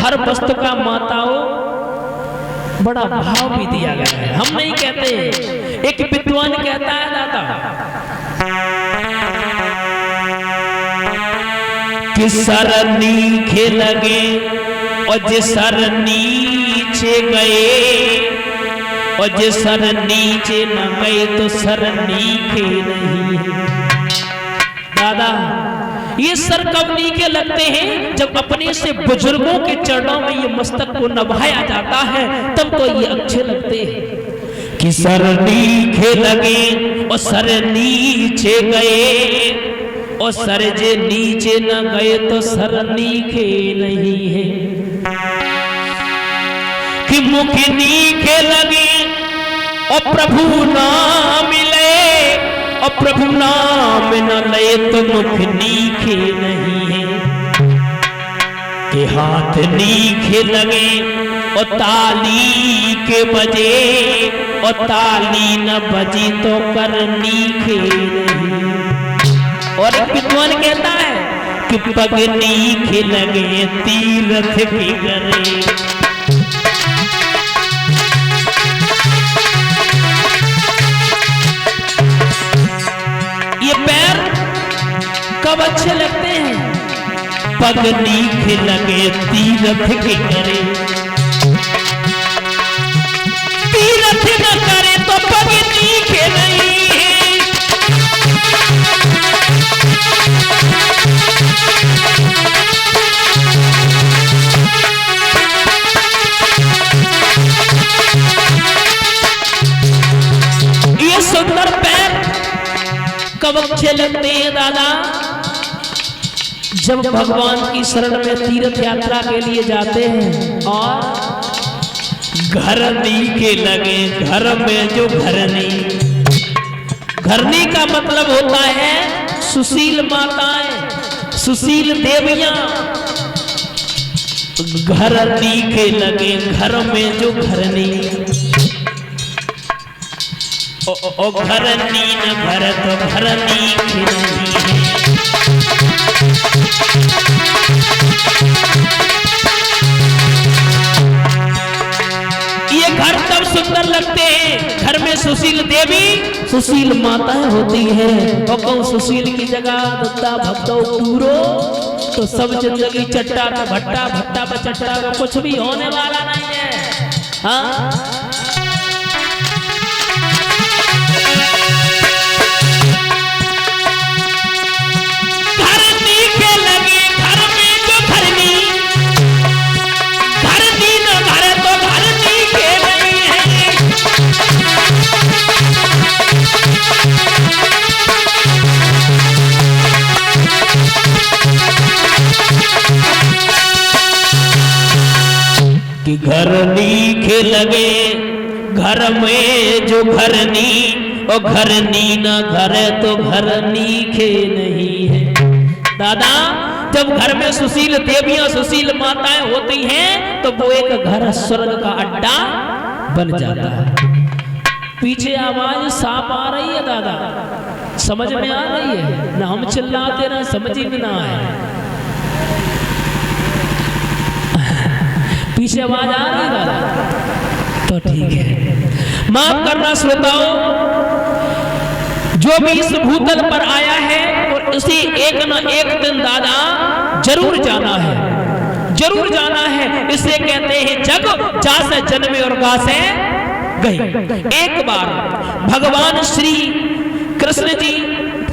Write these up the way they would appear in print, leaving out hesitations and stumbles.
हर वस्तु का माताओं बड़ा भाव भी दिया गया है। हम नहीं कहते, एक विद्वान कहता है दादा कि सर नीचे लगे और जे सर नीचे गए और जे सर नीचे न गए तो सर नीचे नहीं है। दादा ये सर कब नीचे लगते हैं? जब अपने से बुजुर्गों के चरणों में ये मस्तक को नभाया जाता है तब तो ये अच्छे लगते हैं कि सर नीचे लगे और सर नीचे गए और सर जे नीचे न गए तो सर नीचे नहीं है। कि मुख नीचे लगे और प्रभु ना मिले और प्रभु नाम न ले तो मुख नीचे नहीं है। कि हाथ नीचे लगे और ताली के बजे और ताली न बजी तो कर नीचे नहीं। और एक विद्वान कहता है कि पग नीचे लगे तीरथ की करे। ये पैर कब अच्छे लगते हैं? पग नीचे लगे तीरथ के करे। तीरथ न करे तो पग नीचे नहीं है। ये सुंदर पैर कब अच्छे लगते हैं दादा? जब भगवान की शरण में तीर्थ यात्रा के लिए जाते हैं और घर नीचे लगे। घर में जो घरनी, घरनी का मतलब होता है सुशील माताएं, सुशील देवियां। घर नीचे लगे, घर में जो घरनी ओ घरनी न घर तो घरनी नहीं है। ये घर तब सुंदर लगते हैं, घर में सुशील देवी, सुशील माताएं होती हैं। और कौन सुशील की जगह दत्ता भक्तों पूरो तो सब जिंदगी चट्टा का भट्टा, भट्टा पर चट्टा का कुछ भी होने वाला नहीं है। हाँ कि घर नीचे लगे, घर में जो घरनी और घरनी ना घर तो घर नीचे नहीं है। दादा जब घर में सुशील देवियां, सुशील माताएं होती हैं तो वो एक घर स्वर्ग का अड्डा बन जाता है। पीछे आवाज साफ आ रही है दादा, समझ में आ रही है ना? हम चिल्लाते ना समझ में ना आए। पीछे आवाज आ रही है दादा तो ठीक है। माफ करना श्रोताओं, जो भी इस भूतल पर आया है और इसी एक न एक दिन दादा जरूर जाना है, जरूर जाना है। इसे कहते हैं जग जा से जन्मे और गा से गई। एक बार भगवान श्री कृष्ण जी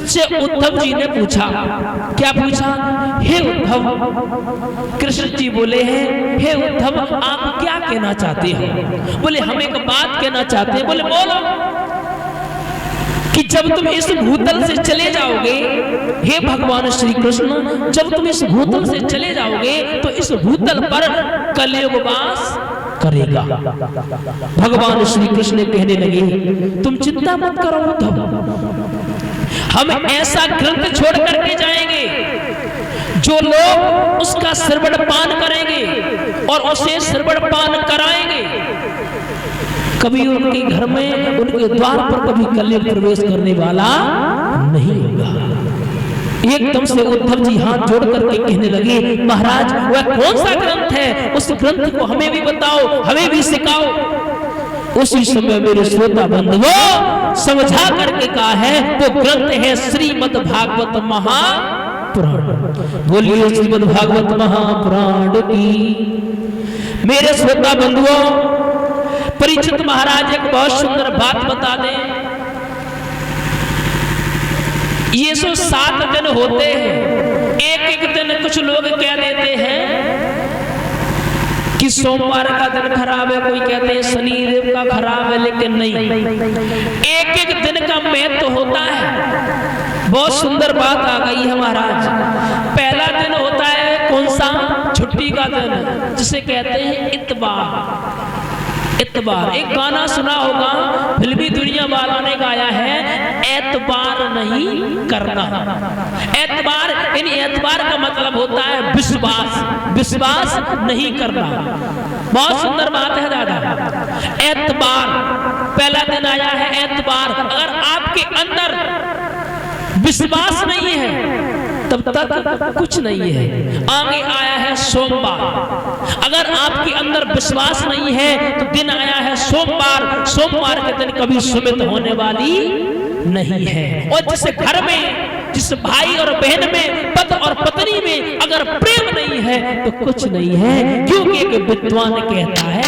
से उद्धव जी ने पूछा, क्या पूछा? हे उद्धव, कृष्ण जी बोले हैं हे उद्धव आप क्या कहना चाहते हो? बोले हम एक बात कहना चाहते हैं। बोले बोलो। कि जब तुम इस भूतल से चले जाओगे, हे भगवान श्री कृष्ण, जब तुम इस भूतल से चले जाओगे तो इस भूतल पर कलयुग वास करेगा। भगवान श्री कृष्ण कहने लगे तुम चिंता मत करो उद्धव, हम ऐसा ग्रंथ छोड़ करके जाएंगे जो लोग उसका श्रवण पान करेंगे और उसे श्रवण पान कराएंगे। कभी उनके घर में, उनके द्वार पर कभी कलयुग प्रवेश करने वाला नहीं होगा। एकदम से उद्धव जी हाथ जोड़ करके कहने लगे महाराज वह कौन सा ग्रंथ है उस ग्रंथ को हमें भी बताओ, हमें भी सिखाओ। उसी समय मेरे श्रोता बंधुओं समझा करके कहा है वो ग्रंथ है श्रीमद् भागवत महापुराण। बोलिए श्रीमद् भागवत महापुराण की। मेरे श्रोता बंधुओं, परीक्षित महाराज एक बहुत सुंदर बात बता दें। ये 7 दिन होते हैं, एक दिन कुछ लोग कह देते हैं कि सोमवार का दिन खराब है, कोई कहते हैं शनिदेव का खराब है, लेकिन नहीं, एक दिन का महत्व होता है। बहुत सुंदर बात आ गई है महाराज। पहला दिन होता है कौन सा? छुट्टी का दिन, जिसे कहते हैं इतवार। इतबार, एक गाना सुना होगा, फिल्मी दुनिया वालों ने गाया है, एतबार नहीं करना। एतबार यानी एतबार का मतलब होता है विश्वास, विश्वास नहीं करना। बहुत सुंदर बात है दादा। एतबार पहला दिन आया है, एतबार। अगर आपके अंदर विश्वास नहीं है तब तक कुछ नहीं है। आगे आया है सोमवार। अगर आपके अंदर विश्वास नहीं है तो दिन आया है सोमवार। सोमवार के दिन कभी सुमित होने वाली नहीं है। और जिस घर में, जिस भाई और बहन में, पति और पत्नी में अगर प्रेम नहीं है तो कुछ नहीं है। क्योंकि एक विद्वान कहता है,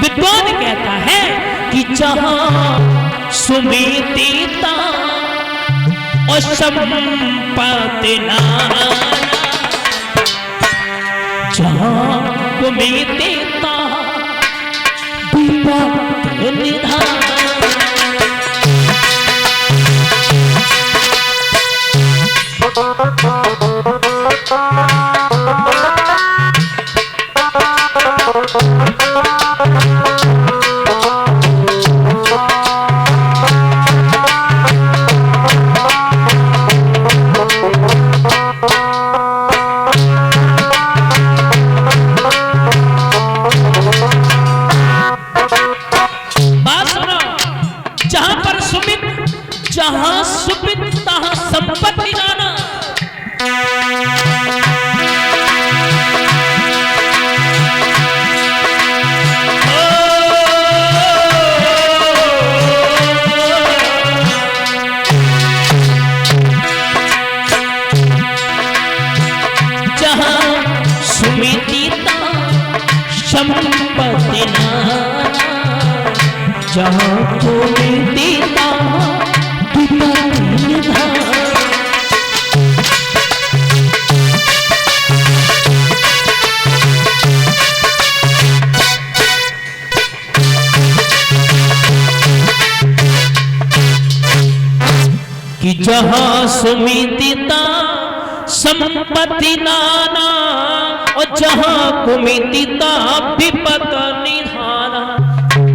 विद्वान कहता है कि जहां सुमितता और संपत्ति नाना, जहां सुमितता विपत्ति निधान। जहां सुमित तहां संपत्ति नाना। जहां सुमितिता संपत्ति नाना, जहां सुमितिता कि जहां सुमितिता संपत्ति नाना और जहां कुमितिता विपत निधाना।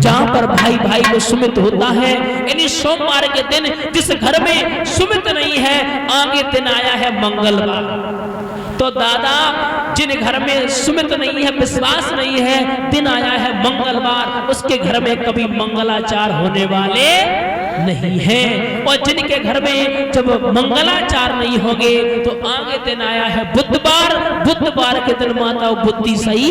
जहां पर भाई भाई में सुमित होता है, यानी सोमवार के दिन जिस घर में सुमित नहीं है, आगे दिन आया है मंगलवार। तो दादा, जिन घर में सुमित नहीं है, विश्वास नहीं है, दिन आया है मंगलवार, उसके घर में कभी मंगलाचार होने वाले नहीं है। और जिनके घर में जब मंगलाचार नहीं होंगे तो आगे दिन आया है बुधवार। बुधवार के दिन माता बुद्धि सही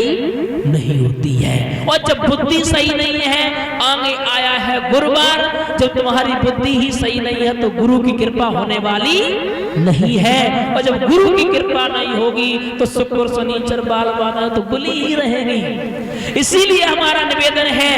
नहीं होती है। और जब बुद्धि सही नहीं है, आगे आया है गुरुवार। जब तुम्हारी बुद्धि ही सही नहीं है तो गुरु की कृपा होने वाली नहीं है। और जब गुरु की कृपा नहीं होगी तो शुक्र शनिचर बाल बाधा तो गुली ही रहेगी। इसीलिए हमारा निवेदन है,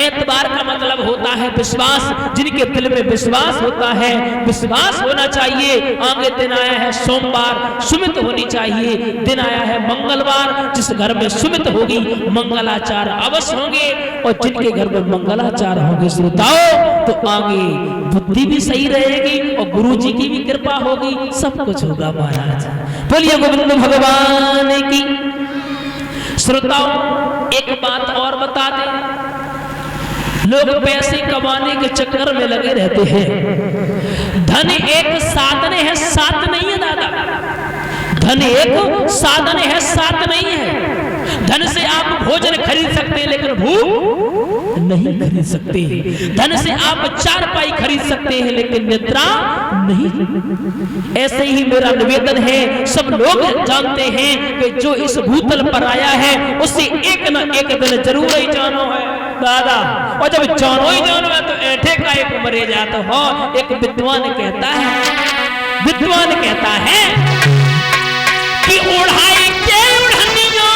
एतबार का मतलब होता है विश्वास। जिनके दिल में विश्वास होता है, विश्वास होना चाहिए। आगे दिन आया है सोमवार, सुमित होनी चाहिए। दिन आया है मंगलवार, जिस घर में सुमित होगी मंगलाचार अवश्य होंगे। और जिनके घर में मंगलाचार होंगे श्रोताओं, तो आगे बुद्धि भी सही रहेगी और गुरु जी की भी कृपा होगी, सब कुछ होगा महाराज। बोलिए गोविंद भगवान की। श्रोताओं, एक बात और बता दें, लोग पैसे कमाने के चक्कर में लगे रहते हैं। धन एक साधन है, साथ नहीं है दादा। धन एक साधन है, साथ नहीं है। धन से आप भोजन खरीद सकते हैं लेकिन भूख नहीं खरीद सकते। धन से आप चारपाई खरीद सकते हैं लेकिन निद्रा नहीं। ऐसे ही मेरा निवेदन है, सब लोग जानते हैं कि जो इस भूतल पर आया है उसे एक न एक दिन जरूर ही जानो है दादा। और जब जानो ही जानो है तो ऐठे का एक मरे जाते हो। एक विद्वान कहता है कि ओढ़ाई के उड़निया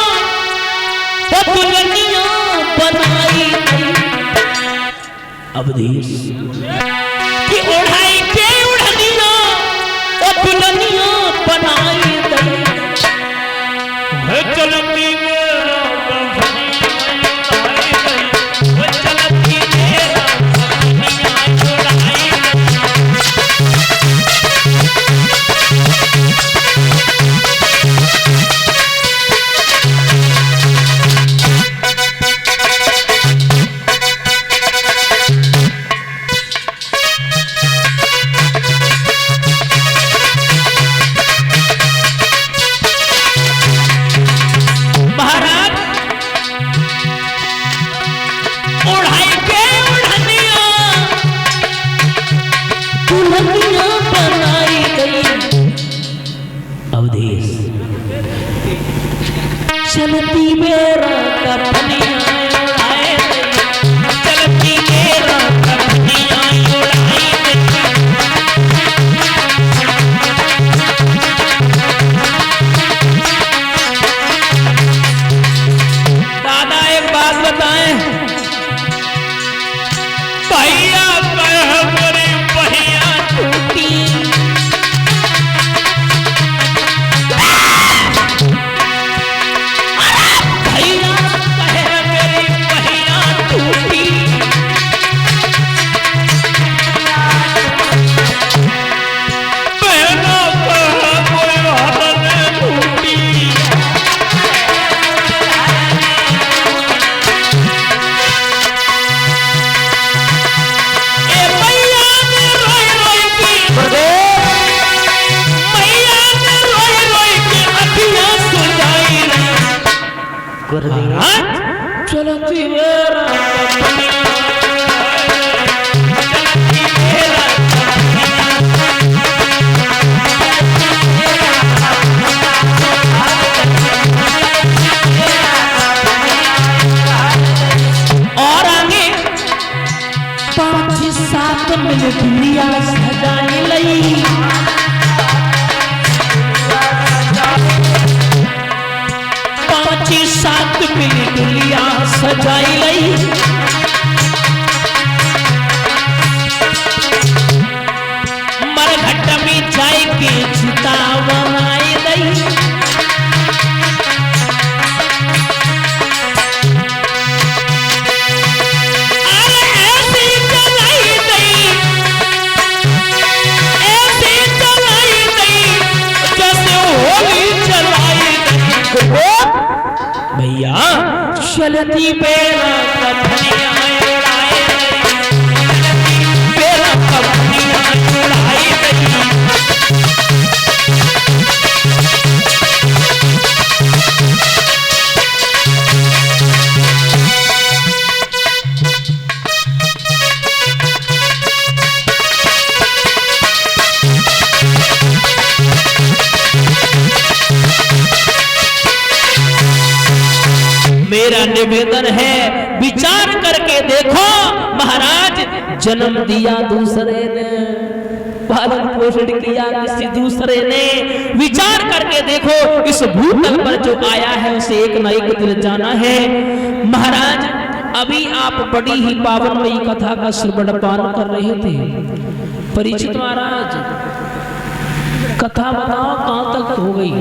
वो दुल्हनिया बनाई अवधेश कि ओढ़ाई के उड़निया वो दुल्हनिया बनाई चलती चलती मेरा कपनिया उड़ाए चलती मेरा कपनिया उड़ाए। दादा एक बात बताएं, भैया मेरी भैया टूटी चलती मेरा और आगे 5-7 मिनट लिया सजाने लई 5-7 मिनट लिया सजाई लई मरघट में जाए के चिता बनाई लई भैया चलती मेरा कपनिया उड़ाए मेरा कपनिया उड़ाए। मेरा निवेदन है विचार करके देखो, महाराज जन्म दिया दूसरे ने, पालन पोषण किया किसी दूसरे ने। विचार करके देखो, इस भूतल पर जो आया है उसे एक न एक दिन जाना है। महाराज अभी आप बड़ी ही पावनमयी कथा का श्रवण पान कर रहे थे। परीक्षित महाराज कथा बताओ कहां तक हो गई?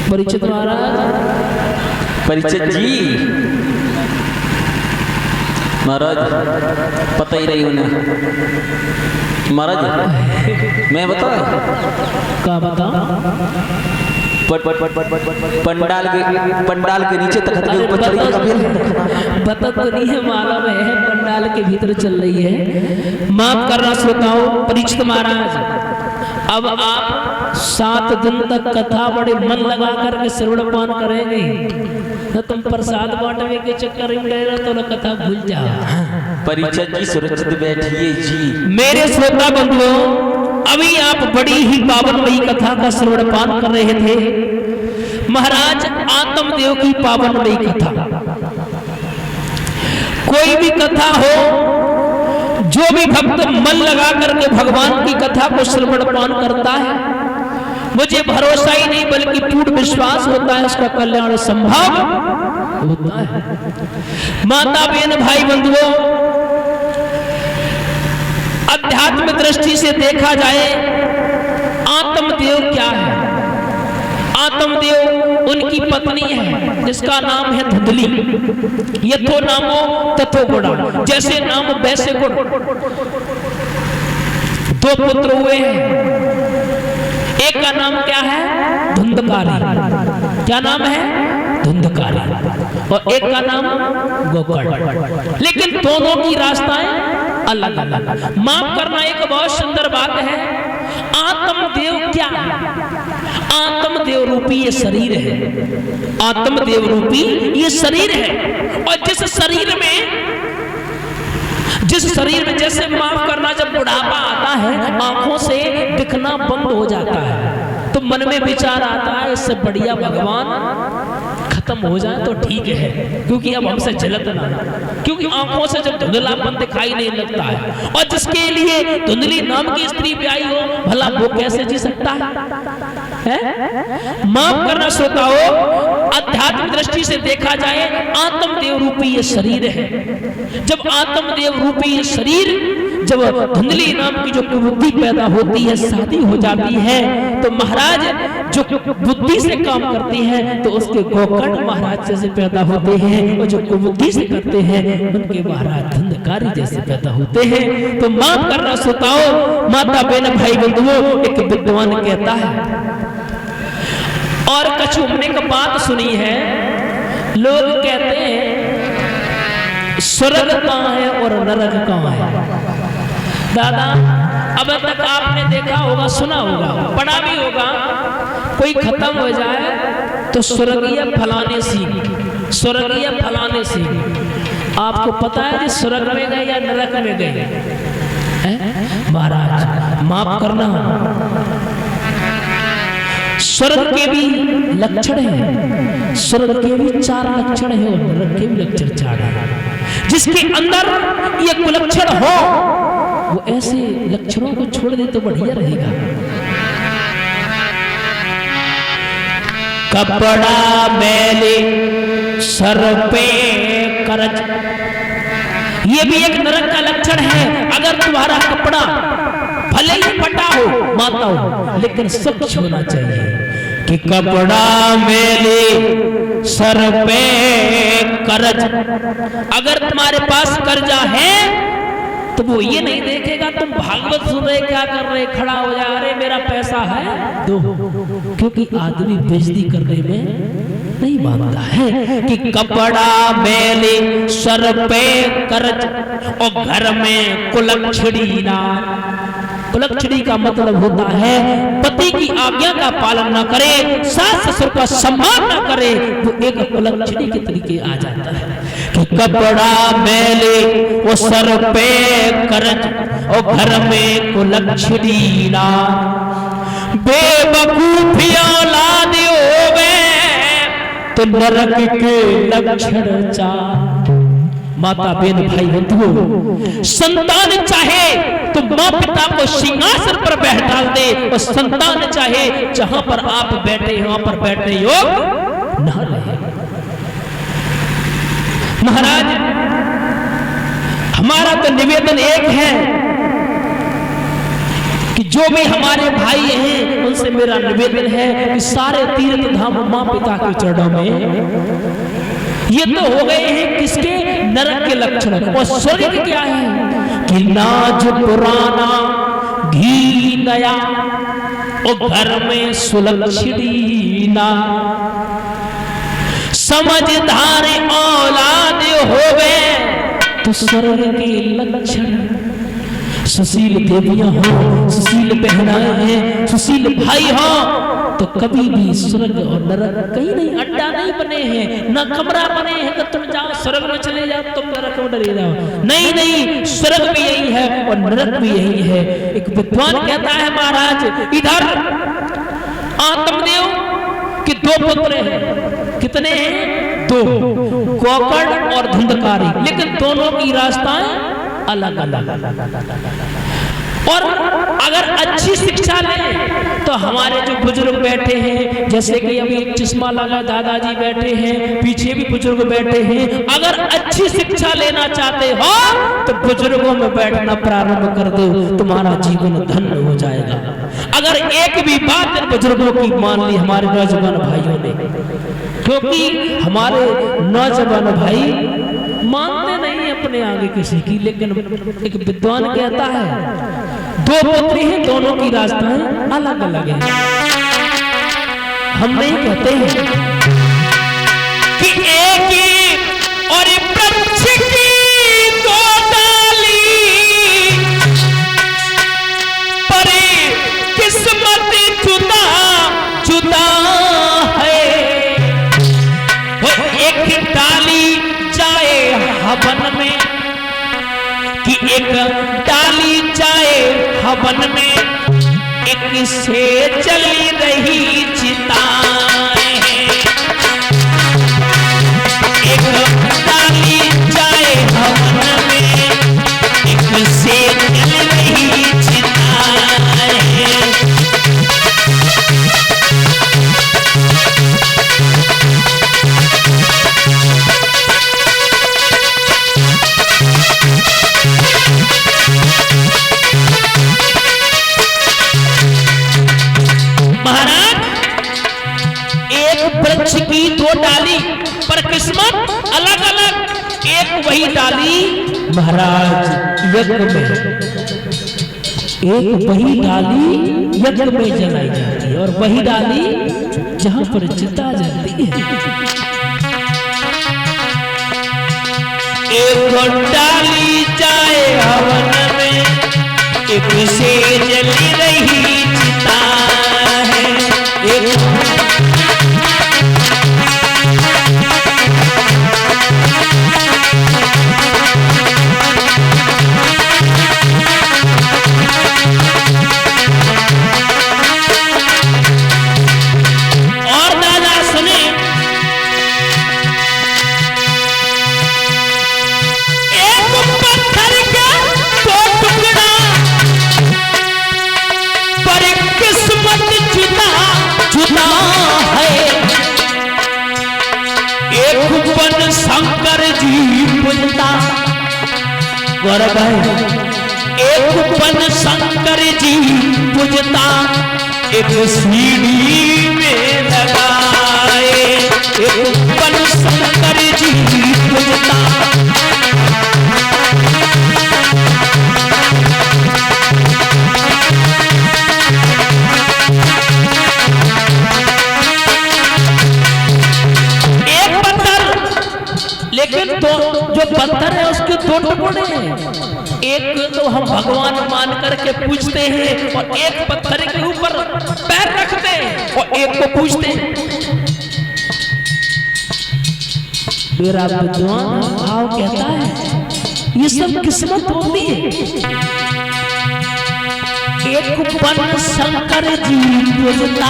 परीक्षित महाराज, परीक्षित जी महाराज पता ही नहीं उन्हें। महाराज मैं बता क्या बता? पंडाल के नीचे तख्त के ऊपर चढ़ी पता तो नहीं है, मालूम है पंडाल के भीतर चल रही है। माफ करना श्रोताओं, परीक्षित महाराज अब आप 7 दिन तक कथा बड़े मन लगा करके श्रवण पान करेंगे तो तुम प्रसाद बांटने के चक्कर में रह रहे तो ना कथा भूल जाओ। परिचय जी सुरक्षित बैठिए जी। मेरे श्रोता बंधुओं, अभी आप बड़ी ही पावनमयी कथा का श्रवण पान कर रहे थे। महाराज आत्मदेव की पावनमयी कथा, कोई भी कथा हो, जो भी भक्त मन लगा करके भगवान की कथा को श्रवण पान करता है, मुझे भरोसा ही नहीं बल्कि पूर्ण विश्वास होता है उसका कल्याण संभव होता है। माता बहन भाई बंधुओं, आध्यात्मिक दृष्टि से देखा जाए आत्मदेव क्या है? आत्मदेव उनकी पत्नी है जिसका नाम है धुंधली। यथो नामो तथो गुणा, जैसे नाम वैसे गुण। 2 पुत्र हुए हैं, एक का नाम क्या है? धुंधकारी। क्या नाम है? धुंधकारी। और एक का नाम गोकर्ण। लेकिन दोनों की रास्ताएं अलग अलग। माफ करना, एक बहुत सुंदर बात है। आत्मदेव क्या है? आत्मदेव रूपी ये शरीर है। आत्मदेव रूपी ये शरीर है। और जिस शरीर में जैसे माफ करना, जब बुढ़ापा आता है आंखों से दिखना बंद हो जाता है तो मन में विचार आता है इससे बढ़िया भगवान खत्म हो जाए तो ठीक है, क्योंकि अब हमसे जलत ना, क्योंकि आंखों से जब धुंधलापन दिखाई नहीं लगता है। और जिसके लिए धुंधली नाम की स्त्री ब्याही हो, भला वो कैसे जी सकता है? माफ करना श्रोताओ, आध्यात्मिक दृष्टि से देखा जाए आत्मदेव रूपी ये शरीर है। जब आत्मदेव रूपी ये शरीर, जब धुंधली नाम की जो बुद्धि पैदा होती है, शादी हो जाती है, तो महाराज जो बुद्धि से काम करती है तो उसके गोकर्ण महाराज जैसे पैदा होते हैं, और जो कुबुद्धि से करते हैं उनके महाराज धुंधकारी जैसे पैदा होते हैं। तो माफ करना श्रोताओ, माता बहन भाई बंधुओं, एक विद्वान कहता है और कछु हमने का बात सुनी है, लोग कहते हैं स्वर्ग कहाँ है और नरक कहाँ है। दादा, अब तक आपने देखा होगा, सुना होगा, पढ़ा भी होगा, कोई खत्म हो जाए तो स्वर्गीय फलाने सी, स्वर्गीय फलाने सी। आपको पता है कि स्वर्ग में गए या नरक में गए? महाराज माफ करना, स्वर्ग के भी लक्षण हैं, स्वर्ग के भी 4 लक्षण हैं और नरक के भी लक्षण 4 हैं। जिसके अंदर ये कुलक्षण हो वो ऐसे लक्षणों को छोड़ दे तो बढ़िया रहेगा। कपड़ा मैले सर पे करज, ये भी एक नरक का लक्षण है। अगर तुम्हारा कपड़ा भले ही फटा हो, माता हो, लेकिन स्वच्छ होना चाहिए। कि कपड़ा मेले सर पे कर्ज, अगर तुम्हारे पास कर्जा है तो वो ये नहीं देखेगा तुम भागवत सुन रहे, क्या कर रहे, खड़ा हो जा, अरे मेरा पैसा है दो, क्योंकि आदमी बेइज्जती करने में नहीं मानता है। कि कपड़ा मेले सर पे कर्ज और घर में कुलक्षणी ना। कुलक्षणी का मतलब होता है पति की आज्ञा का पालन न करे, सास ससुर का सम्मान न करे, वो एक कुलक्षणी के तरीके आ जाता है। कि कपड़ा मैले वो सर पे कर्ज और घर में कुलक्षणी ना। बेवकूफी औलाद होवे तो नरक के लक्षण 4। माता बहन भाई बंधुओं, संतान चाहे तो माँ पिता को सिंहासन पर बैठा दे, और संतान चाहे जहां पर आप बैठे वहां पर बैठने योग न रहे। महाराज हमारा तो निवेदन एक है कि जो भी हमारे भाई हैं उनसे मेरा निवेदन है कि सारे तीर्थ धाम माँ पिता के चरणों में। ये तो हो गए हैं किसके? नरक के लक्षण। और स्वर्ग क्या है? कि नाज पुराना घी नया और घर में सुलक्षणी ना। समझदार औलाद होवे तो स्वर्ग के लक्षण। सुशील देवियां हो, सुशील बहनाएं हैं, सुशील भाई हो, तो कभी भी स्वर्ग और नरक कहीं नहीं, अड्डा नहीं बने हैं, न कमरा बने हैं कि तुम जाओ स्वर्ग में चले जाओ, तुम नरक में डरे जाओ। नहीं नहीं, स्वर्ग भी यही है और नरक भी यही है। एक विद्वान कहता है महाराज, इधर आत्मदेव के दो पुत्र हैं। कितने हैं? दो, कोकड़ और धुंधकारी, लेकिन दोनों की रास्ताएं अलग अलग। और अगर अच्छी शिक्षा लें तो हमारे जो बुजुर्ग बैठे हैं, जैसे कि अभी एक चश्मा लगा दादाजी बैठे हैं, पीछे भी बुजुर्ग बैठे हैं, अगर अच्छी शिक्षा लेना चाहते हो तो बुजुर्गों में बैठना प्रारंभ कर दो, तुम्हारा जीवन धन्य हो जाएगा। अगर एक भी बात इन बुजुर्गों की मान ली हमारे नौजवान भाइयों ने, क्योंकि हमारे नौजवान भाई मानते नहीं अपने आगे किसी की, लेकिन एक विद्वान कहता है दो पुत्री हैं, दोनों की रास्ताएं अलग अलग हैं। हम नहीं कहते हैं कि एक ही और वृक्ष की दो डाली, पर किस्मत जुदा जुदा है। वो एक डाली जाए हवन में कि एक डाली जाए हवन में, एक से चली रही चिताएं। एक डाली जाए हवन में, एक से चल रही चिताएं। वृक्ष की दो डाली पर किस्मत अलग अलग। एक वही डाली महाराज यज्ञ में, एक वही डाली यज्ञ में जलाई जाती है और वही डाली जहां पर चिता जलती है। एक डाली जाए हवन में, एक से जली रही चिता है। एक शंकर जी पूजता गौरव है, एक पन शंकर जी पूजता, एक सीढ़ी में लगाए। एक पन शंकर जी पूजता, लेकिन तो जो पत्थर है उसके दो टुकड़े हैं। एक तो हम भगवान मान करके पूजते हैं और एक पत्थर के ऊपर पैर रखते हैं और एक को पूजते हैं। मेरा विद्वान भाव कहता है ये सब किस्मत होती है। एक पन शंकर जी पूजता,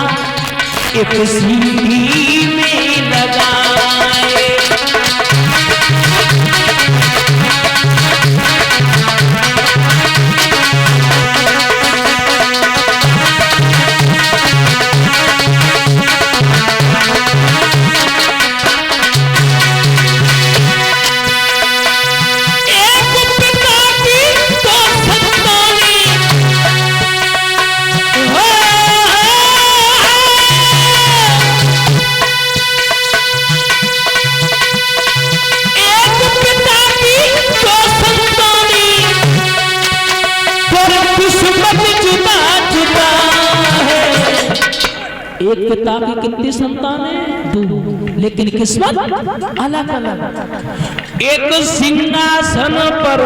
एक सीढ़ी में लगाए। एक पिता की कितनी संतान है? दो, लेकिन किस्मत अलग अलग। एक सिंहासन पर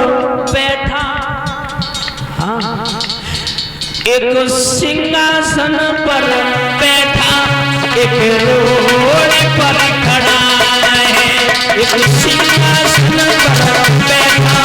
बैठा हाँ, एक सिंहासन पर बैठा, एक रोड पर खड़ा है। एक सिंहासन पर बैठा,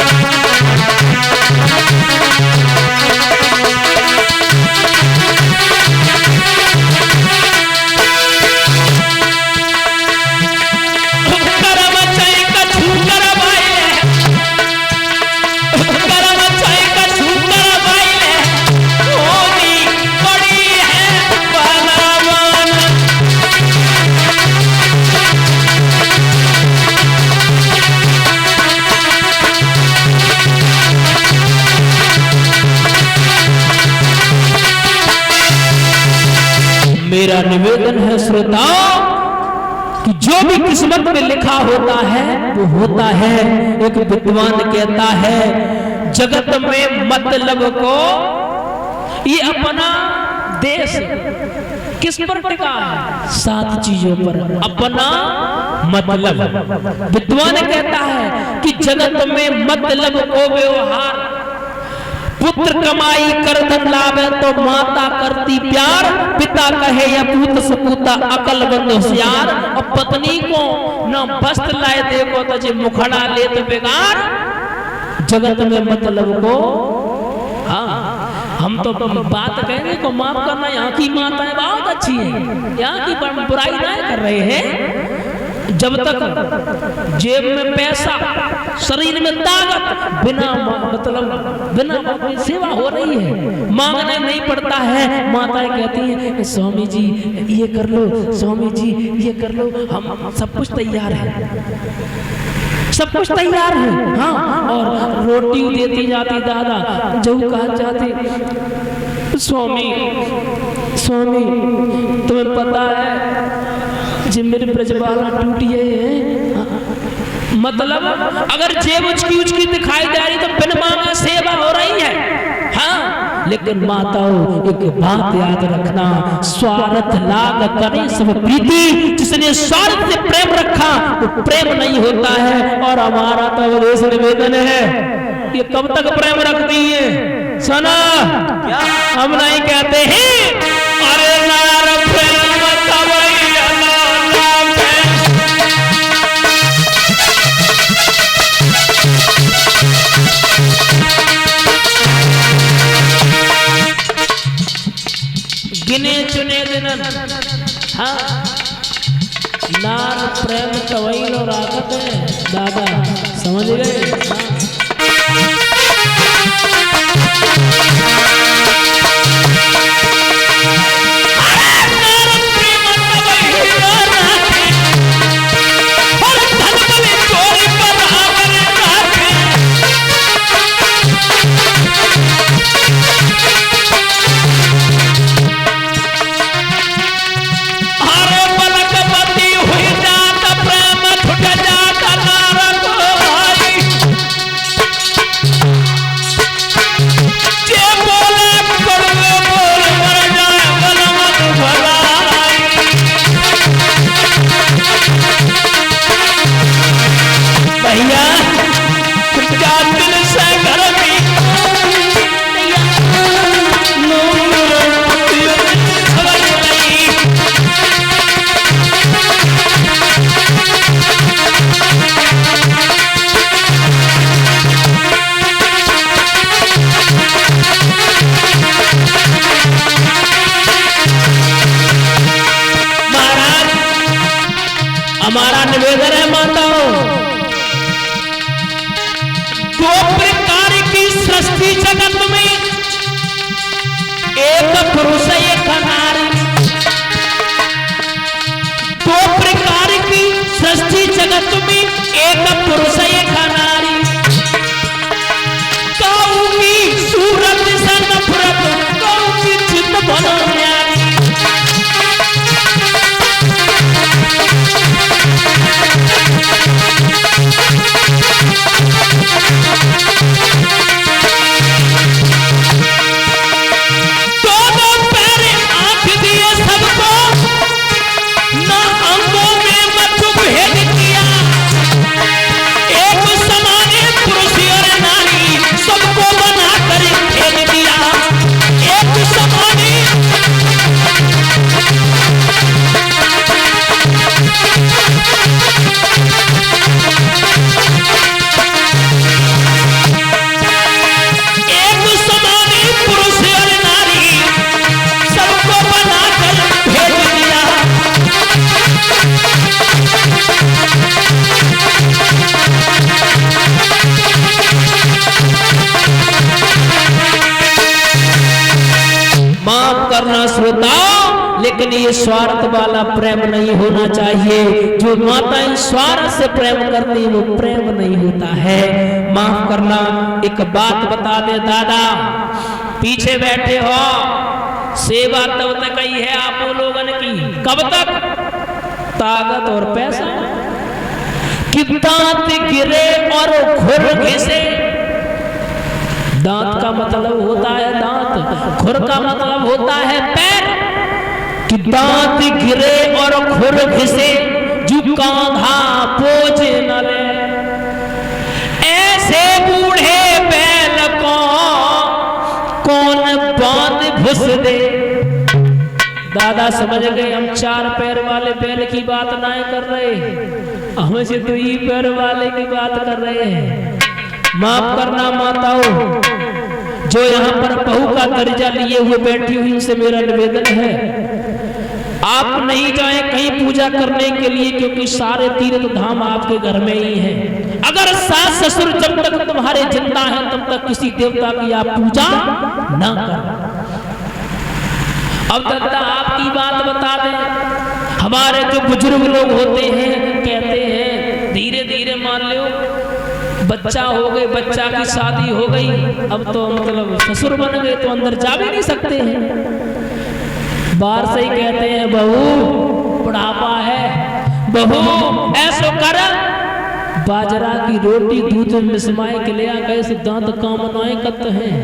मेरा निवेदन है श्रोताओं कि जो भी किस्मत में लिखा होता है वो होता है। एक विद्वान कहता है जगत में मतलब को, ये अपना देश किस पर टिका है? 7 चीजों पर। अपना मतलब, विद्वान कहता है कि जगत में मतलब को व्यवहार, पुत्र कमाई कर धन लाभ है तो माता करती प्यार, पिता कहे या पूत सपूता अकलमंद होशियार, और पत्नी को न वस्त्र लाए देखो तो जे मुखड़ा ले तो बेगार। जगत में मतलब को, हाँ हम तो बात कहेंगे को माफ करना, यहाँ की माताएं बहुत अच्छी है, यहाँ की बुराई नहीं कर रहे हैं। जब तक जेब में पैसा, शरीर में ताकत, बिना मतलब बिना सेवा हो रही है, मांगना नहीं पड़ता है। माताएं कहती हैं स्वामी जी ये कर लो, स्वामी जी ये कर लो, हम सब कुछ तैयार है, सब कुछ तैयार है। हाँ, और रोटी देती जाती दादा, जो कहा जाती स्वामी स्वामी तुम्हें पता है जी मेरे ब्रजबाला टूटिए है। मतलब अगर जेब उचकी दिखाई दे रही तो बिन मांगे सेवा हो रही है। हाँ, लेकिन माताओं एक बात याद रखना, स्वार्थ लाग करे सब प्रीति, जिसने स्वार्थ से प्रेम रखा वो प्रेम नहीं होता है। और हमारा तो विदेश निवेदन है, ये कब तक प्रेम रखती है? सुना क्या हम नहीं कहते हैं अरे नार प्रेम गिने चुने दिन, हाँ नार प्रेम तवैल और आकत है दादा, समझ गए? हमारा निवेदन है माताओं, 2 प्रकार की सृष्टि जगत में, एक पुरुष एक नारी। 2 प्रकार की सृष्टि जगत में, एक पुरुष एक नारी। काऊ की सूरत से नफरत, काऊ की चित्त बनो न्यारी। दोनों पैर लेकिन ये स्वार्थ वाला प्रेम नहीं होना चाहिए। जो माताएं स्वार्थ से प्रेम करती है वो प्रेम नहीं होता है। माफ करना, एक बात बता दे दादा, पीछे बैठे हो, सेवा तब तक ही है आप लोगों की, कब तक? ताकत और पैसा कि दांत गिरे और खुर घिसे। दांत का मतलब होता है दांत, खुर का मतलब होता है पैर। कि दांत गिरे और खुर घिसे, जो कांधा पोछ न ले, ऐसे बूढ़े बैल को कौन बांध घुस दे। दादा समझ गए, हम 4 पैर वाले बैल की बात ना कर रहे, हम से 2 पैर वाले की बात कर रहे हैं। माफ करना माताओं, जो यहाँ पर बहू का दर्जा लिए हुए बैठी हुई, उनसे मेरा निवेदन है, आप नहीं जाएं कहीं पूजा करने के लिए, क्योंकि सारे तीर्थ धाम आपके घर में ही हैं। अगर सास ससुर जब तक तुम्हारे जिंदा हैं तब तक किसी देवता की आप पूजा ना करें। अब दादा आपकी बात बता दें, हमारे जो बुजुर्ग लोग होते हैं कहते हैं धीरे धीरे मान लो बच्चा हो गए, बच्चा की शादी हो गई, अब तो मतलब ससुर बन गए तो अंदर जा भी नहीं सकते हैं। बाहर से ही कहते हैं बहू बुढ़ापा है, बहू ऐसो कर, बाजरा की रोटी दूध में मिसमाए के ले आ गए, सिद्धांत कामनाएं करते हैं।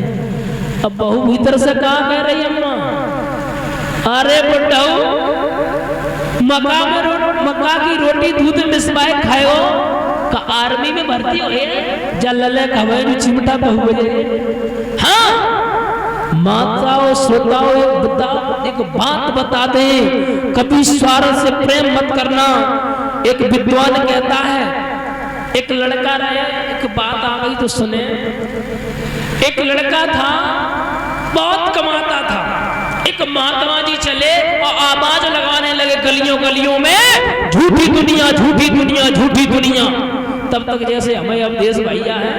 अब बहू भीतर से कहा कह रही अम्मा, अरे बुढ़ऊ मक्का की रोटी दूध में मिसमाए खाओ का आर्मी में भर्ती हो गए, जल्ले खबर चिमटा बहुए। हाँ माताओं श्रोताओं, एक बात बता दे, कभी स्वार्थ से प्रेम मत करना। एक विद्वान कहता है, एक लड़का रहे, एक बात आ गई तो सुने। एक लड़का था, बहुत कमाता था, एक महात्मा जी चले और आवाज लगाने लगे गलियों गलियों में, झूठी दुनिया झूठी दुनिया झूठी दुनिया। तब तक जैसे हमें अब देश भैया है,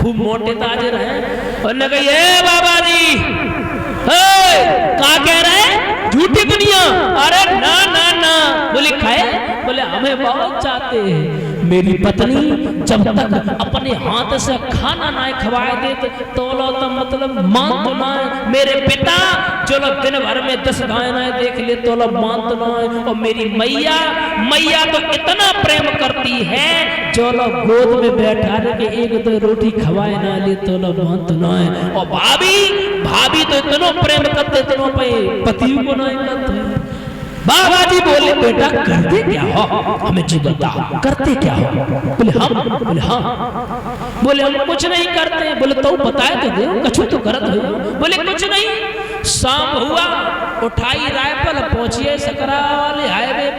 खूब मोटे ताजर हैं, और न कही बाबा जी क्या कह रहे हैं, झूठी दुनिया। अरे ना ना ना, बोले खाए, बोले हमें बहुत चाहते हैं। मेरी पत्नी जब तक अपने हाथ से खाना ना खवाए दे तो मतलब मान तो ना। मेरे पिता जो लोग दिन भर में 10 गाय ना देख ले तो लोग मान तो ना। और मेरी मैया तो इतना प्रेम करती है, जो लोग गोद में बैठा के 1-2 रोटी खवाए ना ले तो लोग मान तो ना। और भाभी तो इतना प्रेम करते थे पति को नहीं करते। बाबा जी बोले बेटा करते क्या हो, हमें जी बताओ करते क्या हो। बोले हम, बोले हाँ। बोले हम कुछ नहीं करते। बोले तो बताए तो दे, कछु तो करत हो। बोले कुछ नहीं। शाम हुआ, उठाई राइफल, पहुंचिए सकरा वाले हाईवे